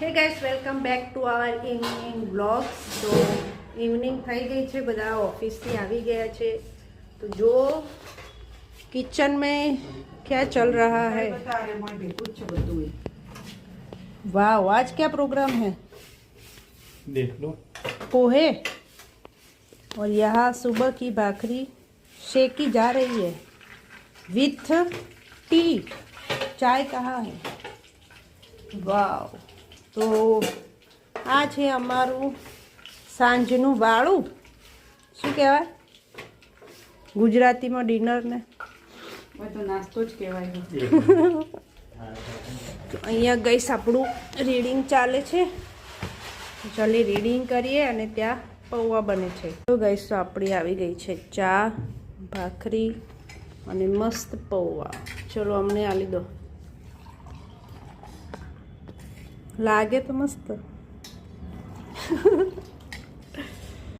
હે guys, welcome back to our evening vlogs. તો evening થઈ ગઈ છે, બધા ઓફિસથી આવી ગયા છે। तो जो किचन में क्या चल रहा है? वाह, आज क्या प्रोग्राम है देख लो। पोहे और यहाँ सुबह की भाखरी सेकी जा रही है विथ टी। चाय कहाँ है? वाह। तो આ છે અમારું સાંજનું વાળું, શું કહેવાય ગુજરાતીમાં ડિનરને? તો નાસ્તો જ કહેવાય। તો અહીંયા ગઈશ આપણું રીડિંગ ચાલે છે, ચાલી રીડિંગ કરીએ અને ત્યાં પૌવા બને છે। તો ગઈશ તો આપણી આવી ગઈ છે ચા, ભાખરી અને મસ્ત પૌવા। ચલો અમને આલી દો, લાગે તો મસ્ત।